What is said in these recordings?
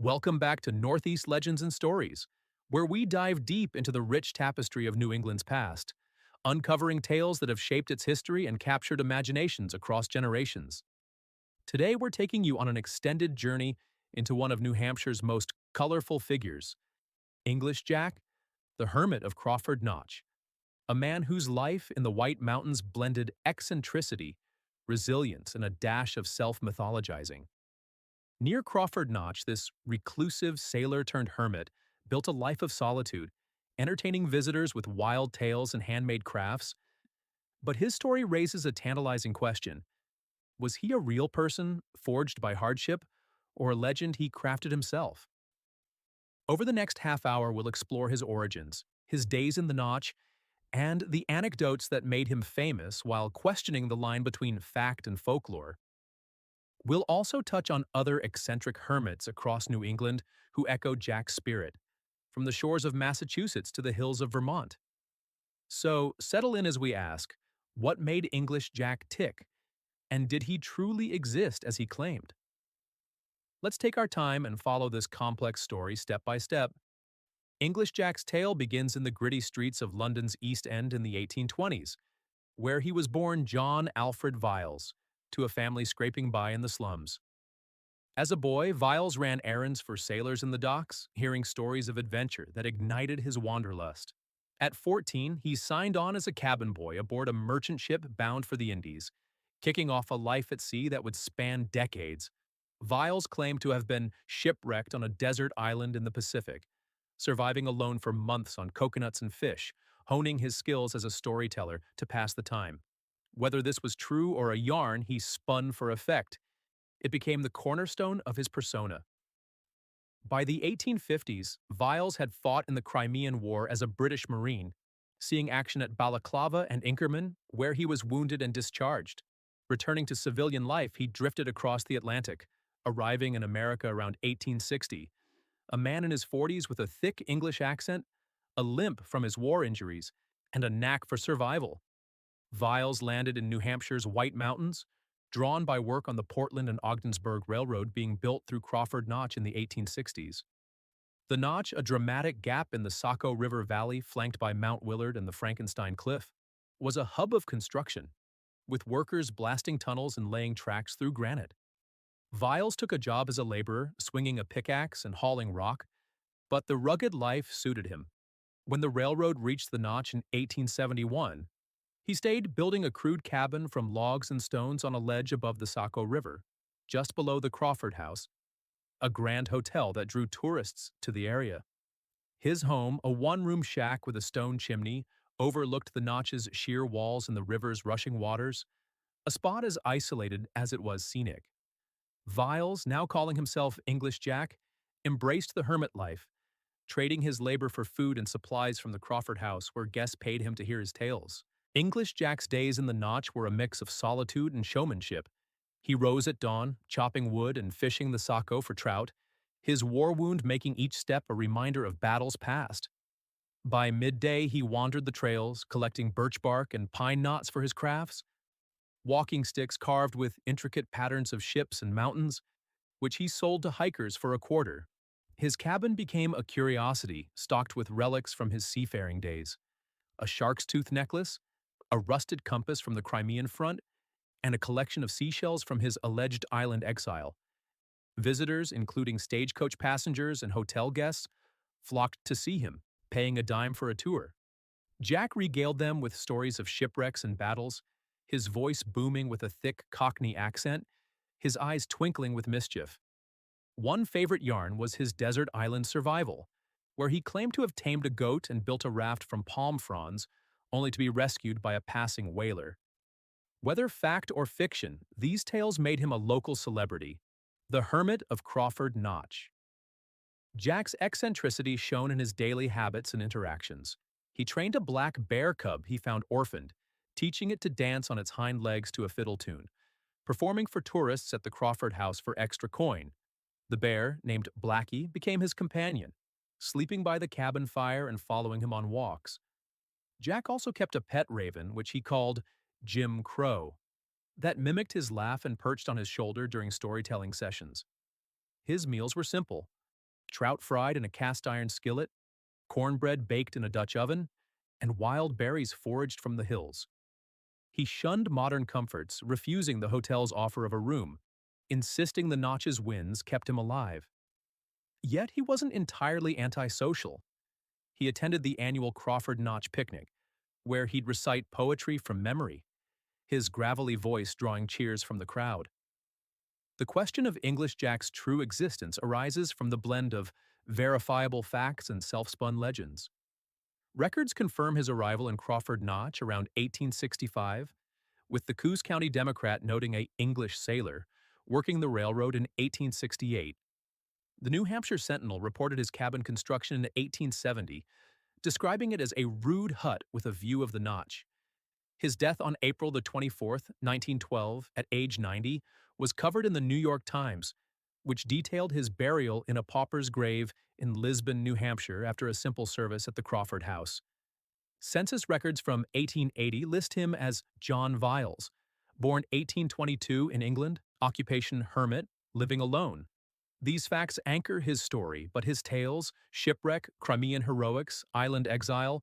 Welcome back to Northeast Legends and Stories, where we dive deep into the rich tapestry of New England's past, uncovering tales that have shaped its history and captured imaginations across generations. Today, we're taking you on an extended journey into one of New Hampshire's most colorful figures, English Jack, the Hermit of Crawford Notch, a man whose life in the White Mountains blended eccentricity, resilience, and a dash of self-mythologizing. Near Crawford Notch, this reclusive sailor-turned-hermit built a life of solitude, entertaining visitors with wild tales and handmade crafts. But his story raises a tantalizing question. Was he a real person, forged by hardship, or a legend he crafted himself? Over the next half hour, we'll explore his origins, his days in the Notch, and the anecdotes that made him famous while questioning the line between fact and folklore. We'll also touch on other eccentric hermits across New England who echo Jack's spirit, from the shores of Massachusetts to the hills of Vermont. So, settle in as we ask, what made English Jack tick? And did he truly exist as he claimed? Let's take our time and follow this complex story step by step. English Jack's tale begins in the gritty streets of London's East End in the 1820s, where he was born John Alfred Viles, to a family scraping by in the slums. As a boy, Viles ran errands for sailors in the docks, hearing stories of adventure that ignited his wanderlust. At 14, he signed on as a cabin boy aboard a merchant ship bound for the Indies, kicking off a life at sea that would span decades. Viles claimed to have been shipwrecked on a desert island in the Pacific, surviving alone for months on coconuts and fish, honing his skills as a storyteller to pass the time. Whether this was true or a yarn he spun for effect, it became the cornerstone of his persona. By the 1850s, Viles had fought in the Crimean War as a British Marine, seeing action at Balaclava and Inkerman, where he was wounded and discharged. Returning to civilian life, he drifted across the Atlantic, arriving in America around 1860, a man in his 40s with a thick English accent, a limp from his war injuries, and a knack for survival. Viles landed in New Hampshire's White Mountains, drawn by work on the Portland and Ogdensburg Railroad being built through Crawford Notch in the 1860s. The Notch, a dramatic gap in the Saco River Valley flanked by Mount Willard and the Frankenstein Cliff, was a hub of construction, with workers blasting tunnels and laying tracks through granite. Viles took a job as a laborer, swinging a pickaxe and hauling rock, but the rugged life suited him. When the railroad reached the Notch in 1871, he stayed building a crude cabin from logs and stones on a ledge above the Saco River, just below the Crawford House, a grand hotel that drew tourists to the area. His home, a one-room shack with a stone chimney, overlooked the Notch's sheer walls and the river's rushing waters, a spot as isolated as it was scenic. Viles, now calling himself English Jack, embraced the hermit life, trading his labor for food and supplies from the Crawford House where guests paid him to hear his tales. English Jack's days in the Notch were a mix of solitude and showmanship. He rose at dawn, chopping wood and fishing the Saco for trout, his war wound making each step a reminder of battles past. By midday, he wandered the trails, collecting birch bark and pine knots for his crafts, walking sticks carved with intricate patterns of ships and mountains, which he sold to hikers for a quarter. His cabin became a curiosity, stocked with relics from his seafaring days. A shark's tooth necklace, a rusted compass from the Crimean front, and a collection of seashells from his alleged island exile. Visitors, including stagecoach passengers and hotel guests, flocked to see him, paying a dime for a tour. Jack regaled them with stories of shipwrecks and battles, his voice booming with a thick Cockney accent, his eyes twinkling with mischief. One favorite yarn was his desert island survival, where he claimed to have tamed a goat and built a raft from palm fronds, only to be rescued by a passing whaler. Whether fact or fiction, these tales made him a local celebrity, the Hermit of Crawford Notch. Jack's eccentricity shone in his daily habits and interactions. He trained a black bear cub he found orphaned, teaching it to dance on its hind legs to a fiddle tune, performing for tourists at the Crawford House for extra coin. The bear, named Blackie, became his companion, sleeping by the cabin fire and following him on walks. Jack also kept a pet raven, which he called Jim Crow, that mimicked his laugh and perched on his shoulder during storytelling sessions. His meals were simple: trout fried in a cast-iron skillet, cornbread baked in a Dutch oven, and wild berries foraged from the hills. He shunned modern comforts, refusing the hotel's offer of a room, insisting the Notch's winds kept him alive. Yet he wasn't entirely antisocial. He attended the annual Crawford Notch picnic, where he'd recite poetry from memory, his gravelly voice drawing cheers from the crowd. The question of English Jack's true existence arises from the blend of verifiable facts and self-spun legends. Records confirm his arrival in Crawford Notch around 1865, with the Coos County Democrat noting a English sailor working the railroad in 1868. The New Hampshire Sentinel reported his cabin construction in 1870, describing it as a rude hut with a view of the Notch. His death on April the 24th, 1912, at age 90, was covered in the New York Times, which detailed his burial in a pauper's grave in Lisbon, New Hampshire after a simple service at the Crawford House. Census records from 1880 list him as John Viles, born 1822 in England, occupation hermit, living alone. These facts anchor his story, but his tales, shipwreck, Crimean heroics, island exile,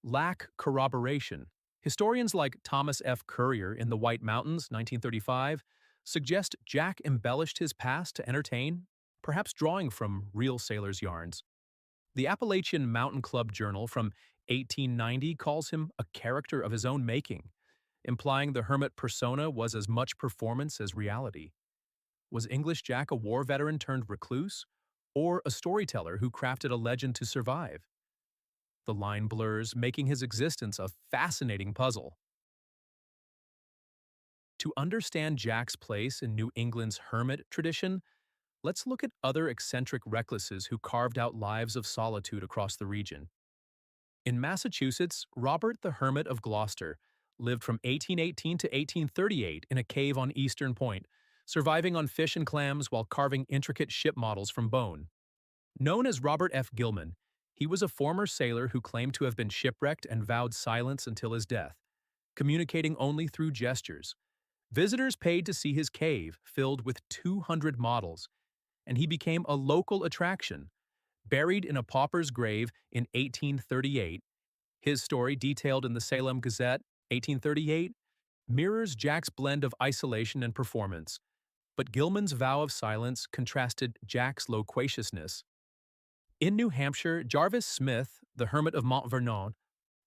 lack corroboration. Historians like Thomas F. Currier in The White Mountains, 1935, suggest Jack embellished his past to entertain, perhaps drawing from real sailors' yarns. The Appalachian Mountain Club Journal from 1890 calls him a character of his own making, implying the hermit persona was as much performance as reality. Was English Jack a war veteran turned recluse, or a storyteller who crafted a legend to survive? The line blurs, making his existence a fascinating puzzle. To understand Jack's place in New England's hermit tradition, let's look at other eccentric recluses who carved out lives of solitude across the region. In Massachusetts, Robert the Hermit of Gloucester lived from 1818 to 1838 in a cave on Eastern Point, surviving on fish and clams while carving intricate ship models from bone. Known as Robert F. Gilman, he was a former sailor who claimed to have been shipwrecked and vowed silence until his death, communicating only through gestures. Visitors paid to see his cave, filled with 200 models, and he became a local attraction. Buried in a pauper's grave in 1838, his story, detailed in the Salem Gazette, 1838, mirrors Jack's blend of isolation and performance, but Gilman's vow of silence contrasted Jack's loquaciousness. In New Hampshire, Jarvis Smith, the Hermit of Mount Vernon,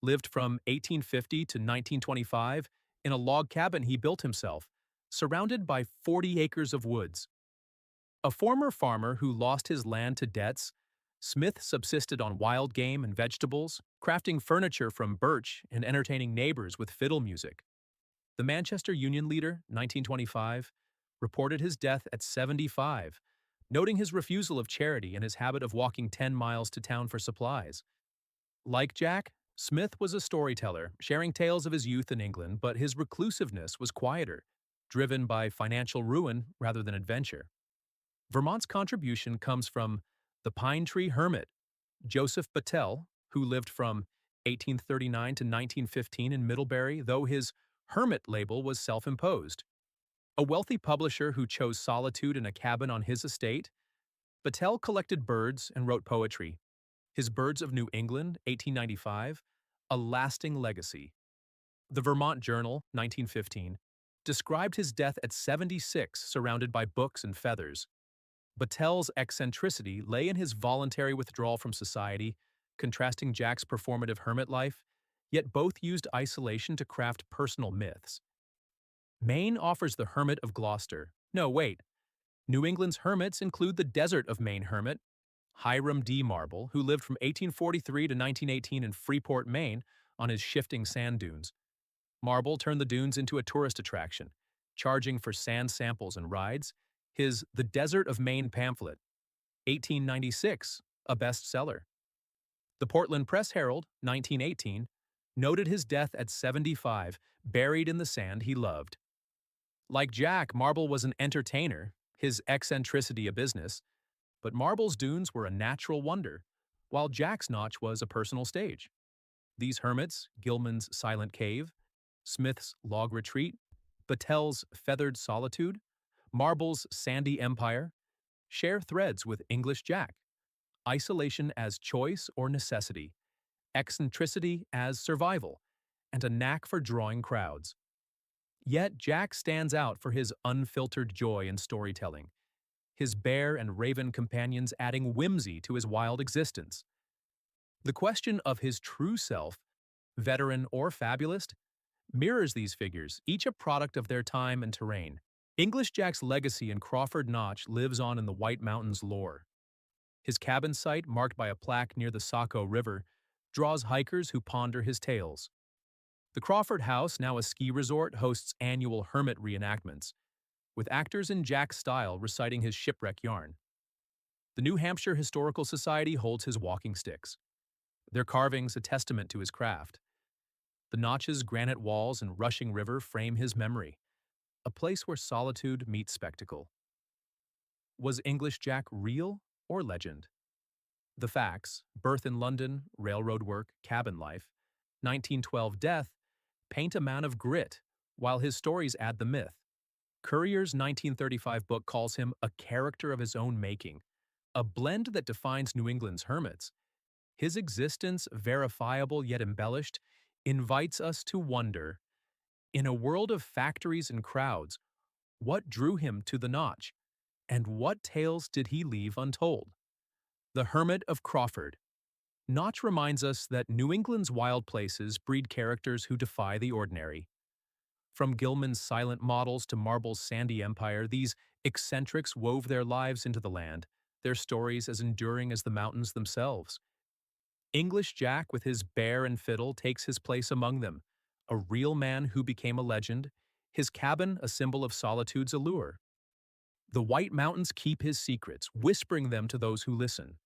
lived from 1850 to 1925 in a log cabin he built himself, surrounded by 40 acres of woods. A former farmer who lost his land to debts, Smith subsisted on wild game and vegetables, crafting furniture from birch and entertaining neighbors with fiddle music. The Manchester Union leader, 1925, reported his death at 75, noting his refusal of charity and his habit of walking 10 miles to town for supplies. Like Jack, Smith was a storyteller, sharing tales of his youth in England, but his reclusiveness was quieter, driven by financial ruin rather than adventure. Vermont's contribution comes from the Pine Tree Hermit, Joseph Battelle, who lived from 1839 to 1915 in Middlebury, though his Hermit label was self-imposed. A wealthy publisher who chose solitude in a cabin on his estate, Battelle collected birds and wrote poetry. His Birds of New England, 1895, a lasting legacy. The Vermont Journal, 1915, described his death at 76, surrounded by books and feathers. Battelle's eccentricity lay in his voluntary withdrawal from society, contrasting Jack's performative hermit life, yet both used isolation to craft personal myths. Maine offers the Hermit of Gloucester. No, wait. New England's hermits include the Desert of Maine hermit, Hiram D. Marble, who lived from 1843 to 1918 in Freeport, Maine, on his shifting sand dunes. Marble turned the dunes into a tourist attraction, charging for sand samples and rides. His The Desert of Maine pamphlet, 1896, a bestseller. The Portland Press Herald, 1918, noted his death at 75, buried in the sand he loved. Like Jack, Marble was an entertainer, his eccentricity a business, but Marble's dunes were a natural wonder, while Jack's notch was a personal stage. These hermits, Gilman's silent cave, Smith's log retreat, Battelle's feathered solitude, Marble's sandy empire, share threads with English Jack, isolation as choice or necessity, eccentricity as survival, and a knack for drawing crowds. Yet Jack stands out for his unfiltered joy in storytelling, his bear and raven companions adding whimsy to his wild existence. The question of his true self, veteran or fabulist, mirrors these figures, each a product of their time and terrain. English Jack's legacy in Crawford Notch lives on in the White Mountains lore. His cabin site, marked by a plaque near the Saco River, draws hikers who ponder his tales. The Crawford House, now a ski resort, hosts annual Hermit reenactments, with actors in Jack's style reciting his shipwreck yarn. The New Hampshire Historical Society holds his walking sticks, their carvings a testament to his craft. The Notch's granite walls and rushing river frame his memory, a place where solitude meets spectacle. Was English Jack real or legend? The facts: birth in London, railroad work, cabin life, 1912 death, paint a man of grit, while his stories add the myth. Currier's 1935 book calls him a character of his own making, a blend that defines New England's hermits. His existence, verifiable yet embellished, invites us to wonder, in a world of factories and crowds, what drew him to the Notch, and what tales did he leave untold? The Hermit of Crawford. Notch reminds us that New England's wild places breed characters who defy the ordinary. From Gilman's silent models to Marble's sandy empire, these eccentrics wove their lives into the land, their stories as enduring as the mountains themselves. English Jack, with his bear and fiddle, takes his place among them, a real man who became a legend, his cabin a symbol of solitude's allure. The White Mountains keep his secrets, whispering them to those who listen.